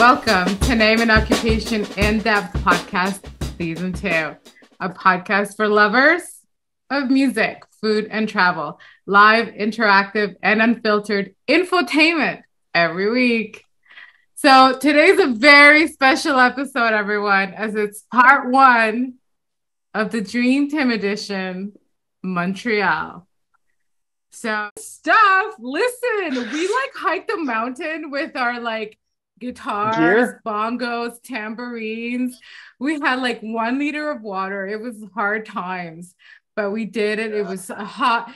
Welcome to Name and Occupation In-Depth Podcast Season 2, a podcast for lovers of music, food, and travel. Live, interactive, and unfiltered infotainment every week. So today's a very special episode, everyone, as it's part 1 of the Dream Team Edition, Montreal. So listen, we hiked the mountain with our guitars, bongos, tambourines. We had 1 liter of water. It was hard times, but we did it. It was a hot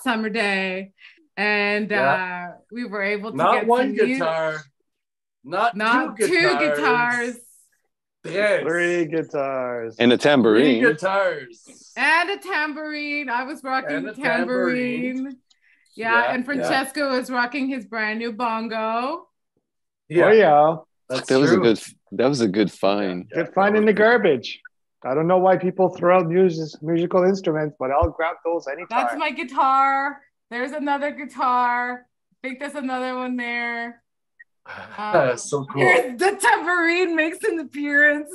summer day, and we were able to get one guitar, not two guitars. Yes. 3 guitars. And a tambourine. 3 guitars. And a tambourine. I was rocking the tambourine. Yeah, and Francesco was rocking his brand new bongo. Yeah. Oh yeah. That was a good find. Good find in the garbage. I don't know why people throw out musical instruments, but I'll grab those anytime. That's my guitar. There's another guitar. I think there's another one there. So cool. The tambourine makes an appearance.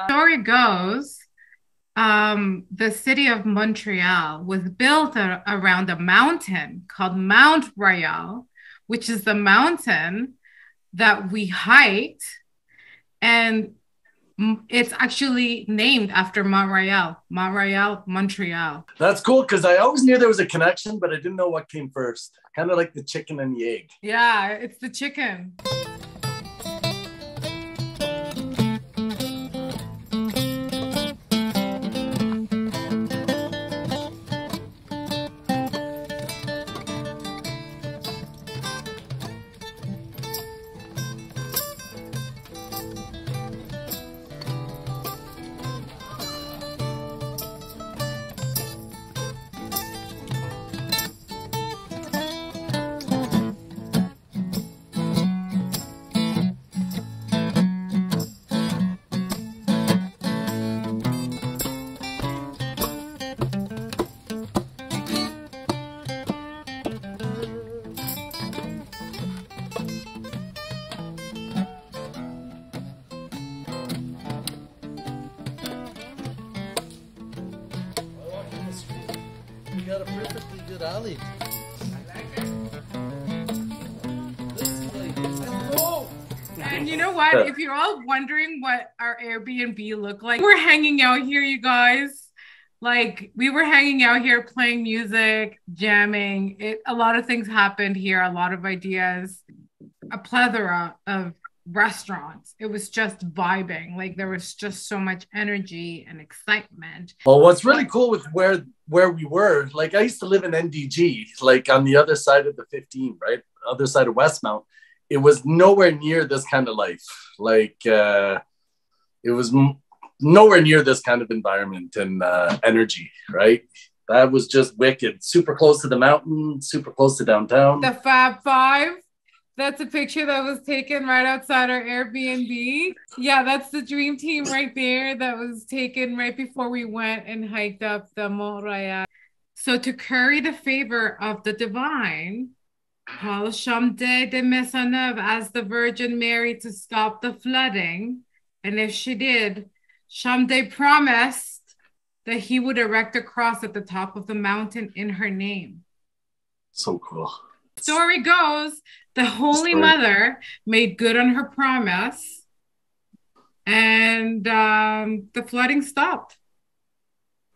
Story goes, the city of Montreal was built around a mountain called Mont Royal, which is the mountain that we hiked, and it's actually named after Montreal, Montreal. That's cool, because I always knew there was a connection, but I didn't know what came first. Kind of like the chicken and the egg. Yeah, it's the chicken. Got a perfectly good alley. And you know what? If you're all wondering what our Airbnb looked like, we're hanging out here, you guys. We were hanging out here playing music, jamming. A lot of things happened here, a lot of ideas, a plethora of restaurants. It was just vibing. There was just so much energy and excitement. Well, what's really cool with where we were, I used to live in NDG, on the other side of the 15, right? Other side of Westmount. It was nowhere near this kind of life. It was nowhere near this kind of environment and energy, right? That was just wicked. Super close to the mountain, super close to downtown. The Fab Five. That's a picture that was taken right outside our Airbnb. Yeah, that's the dream team right there that was taken right before we went and hiked up the Mont Royal. So to curry the favor of the divine, Paul Chamdet de Maisonneuve asked the Virgin Mary to stop the flooding. And if she did, Chamdet promised that he would erect a cross at the top of the mountain in her name. So cool. Story goes, the Holy Mother made good on her promise, and the flooding stopped.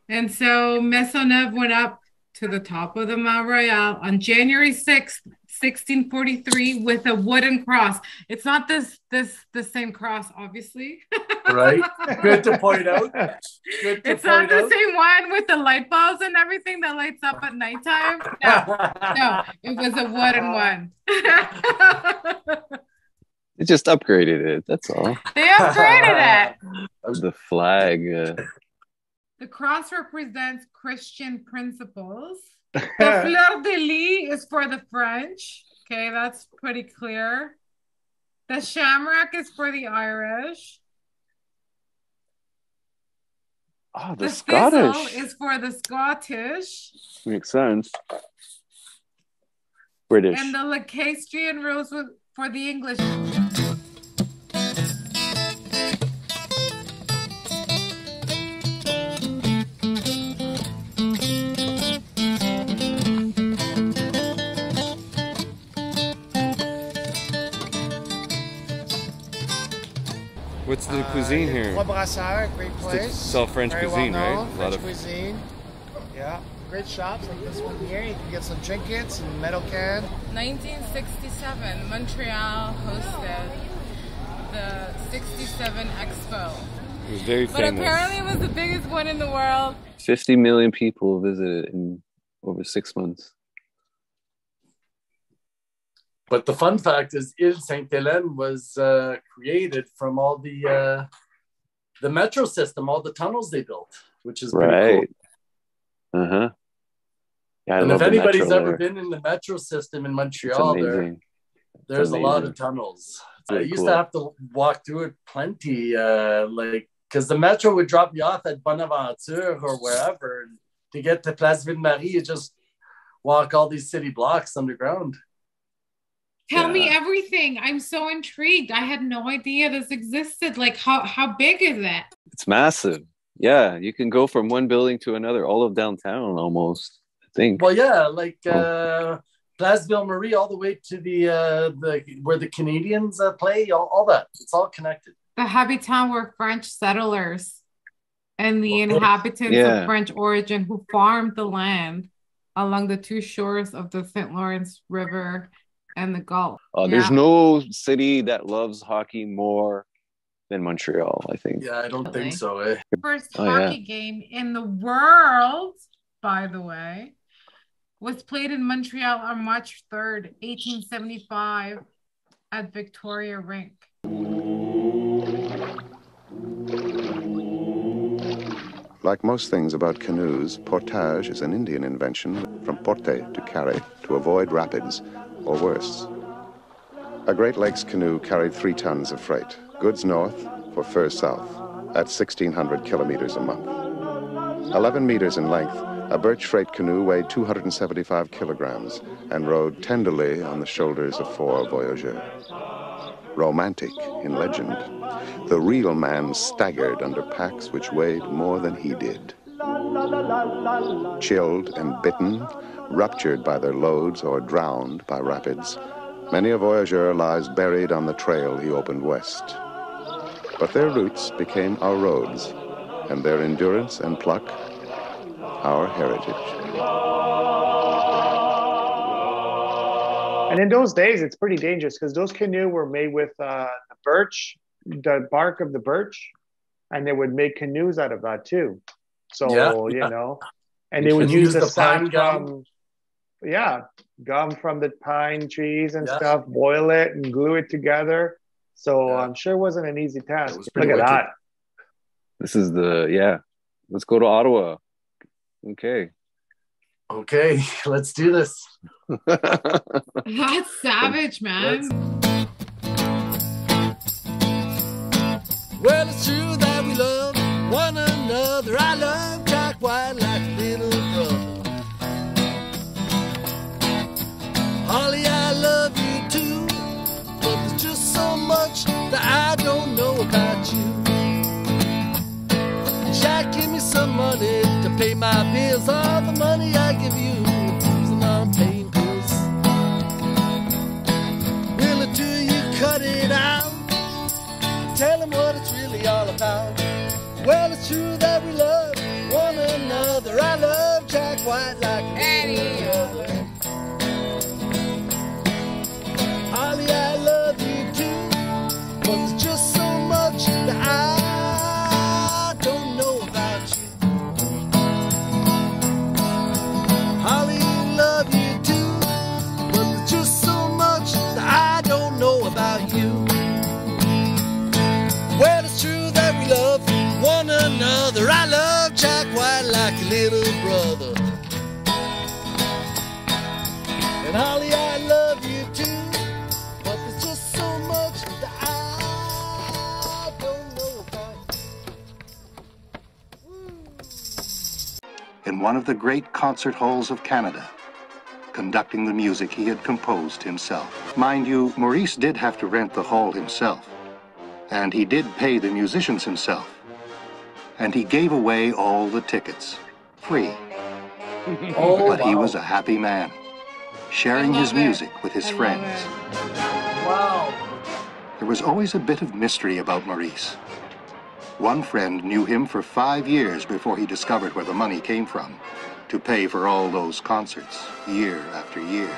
And so Maisonneuve went up to the top of the Mont Royal on January 6th, 1643, with a wooden cross. It's not the same cross, obviously. Right? Good to point out. It's not the same one with the light bulbs and everything that lights up at nighttime. No, it was a wooden one. They just upgraded it. That's all. They upgraded it. The flag. The cross represents Christian principles. The fleur de lis is for the French. Okay, that's pretty clear. The shamrock is for the Irish. Oh, the Scottish. Thistle is for the Scottish. Makes sense. British. And the Lacastrian rose for the English. What's the cuisine here? Great place. Sell French Very cuisine, well known, right? French cuisine. Yeah. Great shops like this one here. You can get some trinkets and metal can. 1967, Montreal hosted the 67 Expo. It was very famous. But apparently it was the biggest one in the world. 50 million people visited in over 6 months. But the fun fact is, Saint-Denis was created from all the metro system, all the tunnels they built, which is pretty cool. Uh-huh. Yeah, and if anybody's ever been in the metro system in Montreal, there's a lot of tunnels. I used to have to walk through it plenty, because the metro would drop you off at Bonaventure or wherever. And to get to Place Ville-Marie, you just walk all these city blocks underground. Tell me everything. I'm so intrigued. I had no idea this existed. Like, how big is it? It's massive. Yeah, you can go from one building to another, all of downtown almost, I think. Well, yeah, like Place Ville-Marie all the way to the where the Canadians play, all that. It's all connected. The habitants were French settlers and the inhabitants of French origin who farmed the land along the two shores of the St. Lawrence River and the Gulf. There's no city that loves hockey more than Montreal, I think. Yeah, I don't think so. Eh? First hockey game in the world, by the way, was played in Montreal on March 3rd, 1875 at Victoria Rink. Like most things about canoes, portage is an Indian invention from porte, to carry, to avoid rapids, or worse. A Great Lakes canoe carried 3 tons of freight, goods north for furs south, at 1,600 kilometers a month. 11 meters in length, a birch freight canoe weighed 275 kilograms and rode tenderly on the shoulders of 4 voyageurs. Romantic in legend, the real man staggered under packs which weighed more than he did. Chilled and bitten, ruptured by their loads or drowned by rapids, many a voyageur lies buried on the trail he opened west. But their roots became our roads, and their endurance and pluck, our heritage. And in those days, it's pretty dangerous because those canoes were made with the birch, the bark of the birch, and they would make canoes out of that too. So, you know, and they would use the sap from, gum from the pine trees and stuff, boil it and glue it together. So I'm sure it wasn't an easy task. Look at that. This is let's go to Ottawa. Okay, let's do this. That's savage, man. Well, it's true that we love one another. I love Jack White like a little brother. Holly, I love you too, but there's just so much that I don't know about you. Jack, give me some money to pay my bills. All the money I give you is non-paying bills. Will it do you cut it out? Tell him what it's really all about. Well, it's true that we love one another. I love Jack White like any other. Holly, I love you too, but there's just so much that I don't know about you. Holly, love you too, but there's just so much that I don't know about you. Well, it's true that we love one another. I love Jack White like a little brother. And Holly, I love you too, but there's just so much that I don't know about you. In one of the great concert halls of Canada, conducting the music he had composed himself. Mind you, Maurice did have to rent the hall himself, and he did pay the musicians himself, and he gave away all the tickets, free. Oh, But he wow. was a happy man, sharing his music with his friends. Wow. There was always a bit of mystery about Maurice. One friend knew him for 5 years before he discovered where the money came from to pay for all those concerts, year after year.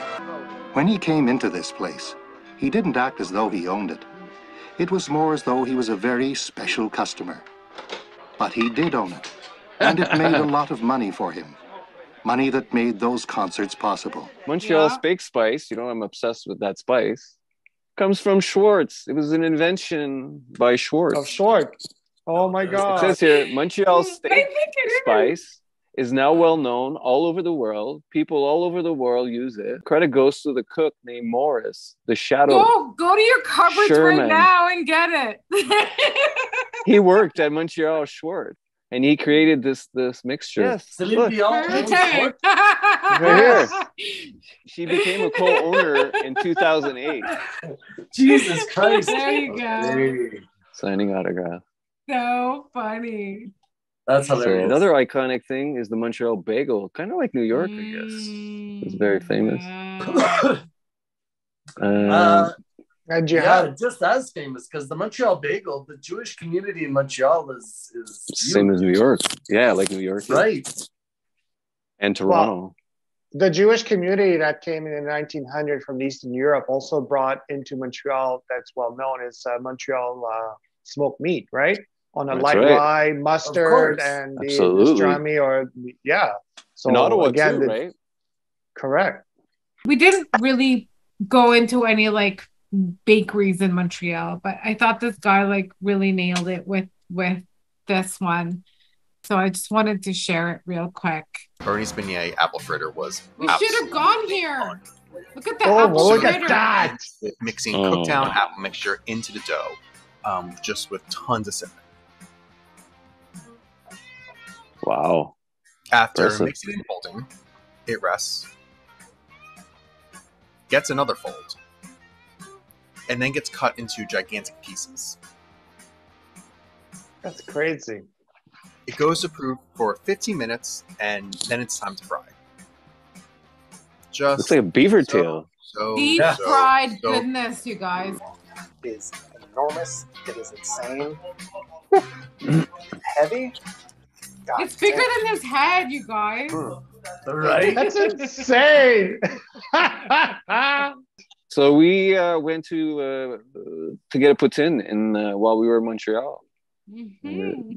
When he came into this place, he didn't act as though he owned it. It was more as though he was a very special customer. But he did own it, and it made a lot of money for him. Money that made those concerts possible. Montreal's fake spice, you know, I'm obsessed with that spice, comes from Schwartz. It was an invention by Schwartz. Of Schwartz. Oh my God. It says here, Montreal's steak spice is now well known all over the world. People all over the world use it. Credit goes to the cook named Morris, the shadow. Go to your cupboards Sherman. right now and get it. He worked at Montreal Schwartz, and he created this mixture. Yes. Celine Dion. Perfect. Right here. She became a co-owner in 2008. Jesus Christ. There you go. Hey, Signing autograph. So funny. that's So hilarious. another iconic thing is the Montreal bagel, kind of like New York, I guess. It's very famous. And you Yeah, have just as famous because the Montreal bagel, the Jewish community in Montreal is same as New York. Yeah, like New York. right. And Toronto. the Jewish community that came in the 1900 from Eastern Europe also brought into Montreal, that's well known as Montreal smoked meat, right? On a That's light right. rye, mustard, and the pastrami, or So in Ottawa again, too, right? Correct. We didn't really go into any like bakeries in Montreal, but I thought this guy like really nailed it with this one. So I just wanted to share it real quick. Bernie's Beignet apple fritter was. We should have gone here. Look at that Oh, apple look fritter. at that! With mixing Cooktown apple mixture into the dough, just with tons of cinnamon. Wow. After Impressive. mixing and folding, it rests, gets another fold, and then gets cut into gigantic pieces. That's crazy. It goes to proof for 15 minutes, and then it's time to fry. Just Looks like a beaver tail. Deep fried goodness, you guys. It is enormous. It is insane. Heavy. God It's bigger than his head, you guys. Right? That's insane. So we went to get a poutine in while we were in Montreal. Mm-hmm.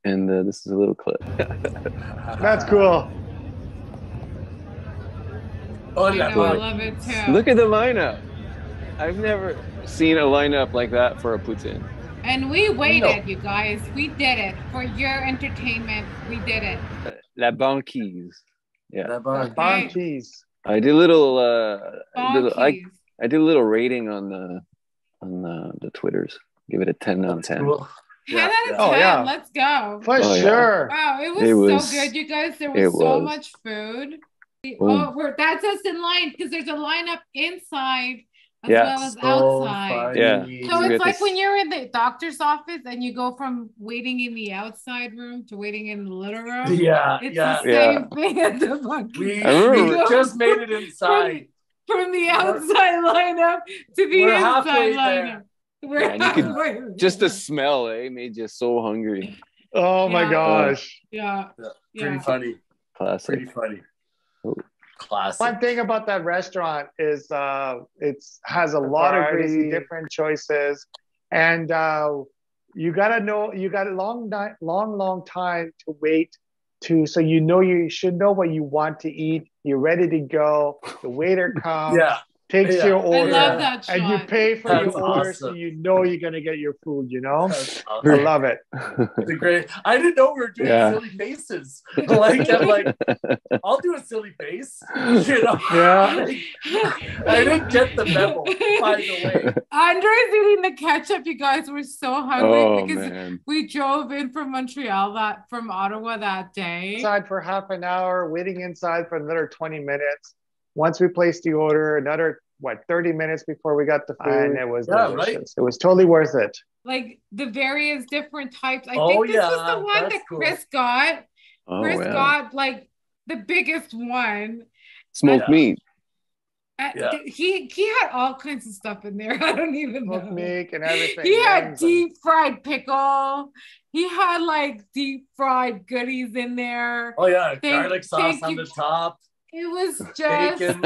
And this is a little clip. That's cool. Oh, I know, I love it too. Look at the lineup. I've never seen a lineup like that for a poutine. And we waited, you guys. We did it. For your entertainment, we did it. La banquise. Yeah. Bonkeys. I did a little Bonkeys. I did a little rating on the Twitters. Give it a 10 out of 10. Cool. 10 out of 10. Oh, yeah. Let's go. For Oh, yeah. sure. Wow, it It was was- so good, you guys. There it was so was. much food. Boom. Oh, that's us in line because there's a lineup inside as Yeah. well as So outside. funny. Yeah. So We it's had like this- when you're in the doctor's office and you go from waiting in the outside room to waiting in the little room. Yeah, It's yeah. the same thing at the bunker. We I remember- just made it inside. From the outside lineup to the We're inside halfway lineup. there. We're Yeah, and you could- halfway there. Just the smell, made you so hungry. Oh my Yeah. gosh. Yeah. Pretty Yeah. funny. Classic. Pretty funny. Oh. Classic. Fun thing about that restaurant is it has a lot of crazy different choices, and you gotta know you got a long time to wait so you should know what you want to eat. You're ready to go. The waiter comes. Yeah. Takes Yeah. your I order, love that shot. and you pay for That's your order, so awesome. you know you're gonna get your food. You know, That's I awesome. love it. It's great. I didn't know we were doing Yeah. silly faces. Like, I'm like, I'll do a silly face. You know? Yeah. I didn't get the memo, by the way. Andre's eating the ketchup, you guys. We're so hungry Oh because man. we drove in from from Ottawa that day. Inside for half an hour, waiting inside for another 20 minutes. Once we place the order, what, 30 minutes before we got the food, and it was Yeah, delicious. right? It was totally worth it. Like the various different types. I think this was the one that cool. Chris got. Oh, Chris yeah. got like the biggest one. Smoked meat. He had all kinds of stuff in there. I don't even know. Smoked meat and everything. He had deep fried pickle. He had like deep fried goodies in there. Oh yeah, garlic sauce on the top. It was just bacon.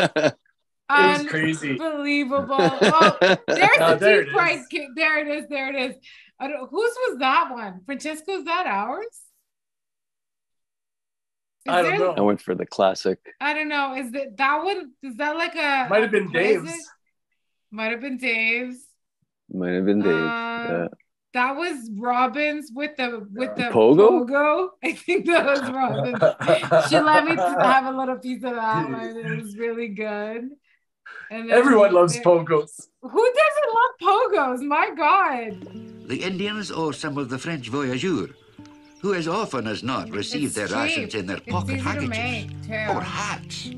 It was crazy. Unbelievable. Oh, there's the deep fried. There it is. There it is. Whose was that one? Francesco's that ours? I don't know. I went for the classic. I don't know. Is that one? Is that like a? Might have been Dave's. Might have been Dave's. Might have been Dave's. Yeah. That was Robin's with the Pogo? I think that was Robin's. She let me have a little piece of that one. It was really good. And everyone loves Pogos. Who doesn't love Pogos? My God. The Indians or some of the French voyageurs, who as often as not receive their rations in their pocket handkerchiefs or hats.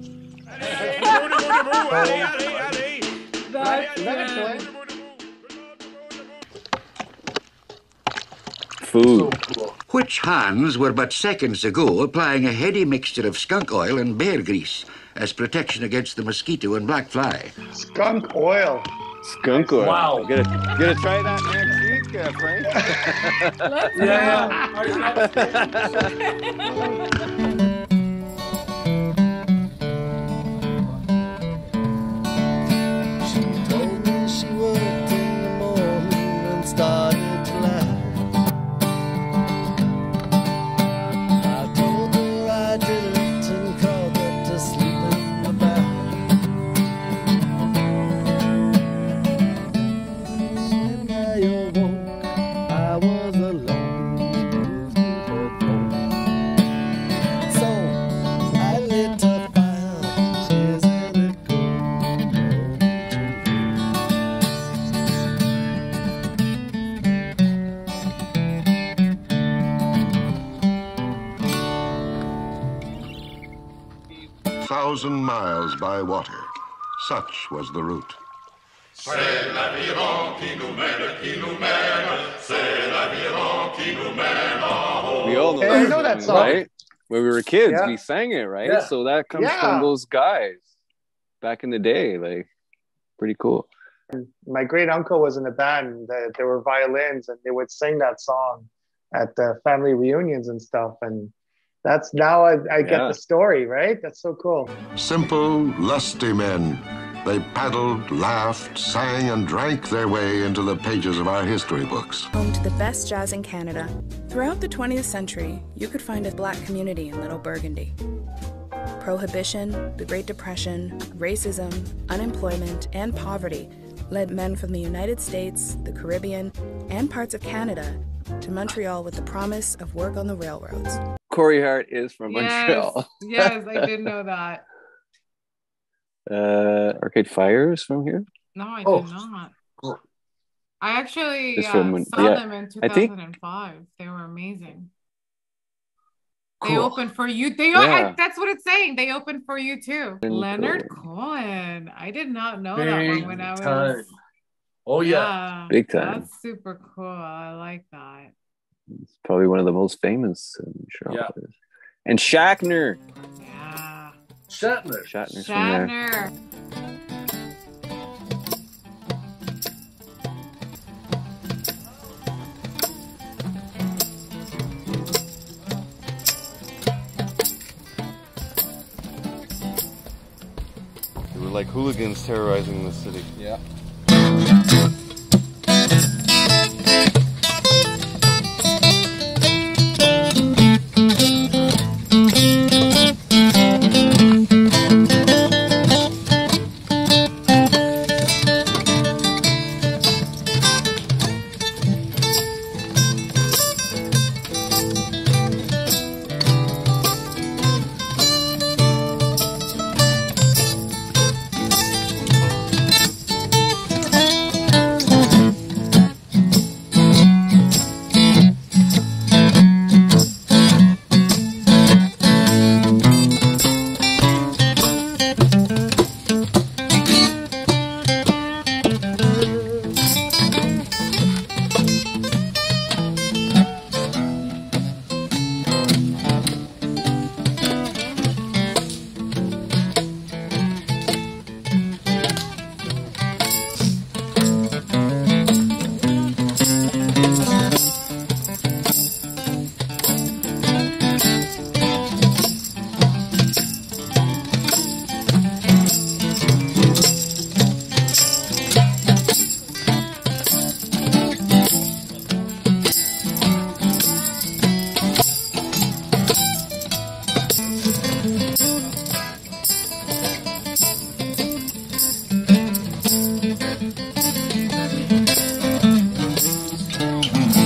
Food. Which Hans were but seconds ago applying a heady mixture of skunk oil and bear grease as protection against the mosquito and black fly. Skunk oil. Skunk oil. Wow. Gonna try that next week, Frank? Let's She told me she worked in the morning and started to laugh. I told her I didn't and crawled up to sleep in the bath. When I awoke, I was alone with her phone. So I lit a fire, tears in it Thousand miles by water. Such was the route. We all know, I know that song. right? When we were kids, Yeah. we sang it, right? Yeah. So that comes Yeah. from those guys back in the day. Like, pretty cool. My great uncle was in a band. There were violins, and they would sing that song at the family reunions and stuff. And that's now I get the story, right? That's so cool. Simple, lusty men. They paddled, laughed, sang, and drank their way into the pages of our history books. Home to the best jazz in Canada. Throughout the 20th century, you could find a Black community in Little Burgundy. Prohibition, the Great Depression, racism, unemployment, and poverty led men from the United States, the Caribbean, and parts of Canada to Montreal with the promise of work on the railroads. Corey Hart is from Montreal. Yes, I did know that. Arcade Fire is from here? No, I did not. I actually saw them in 2005. They were amazing. They opened for you. That's what it's saying. They opened for you too. Leonard Cohen. I did not know that one when I was. Oh yeah, big time. That's super cool. I like that. It's probably one of the most famous Montreal players. And Shackner. Yeah. Shatner's from there. They were like hooligans terrorizing the city. Yeah.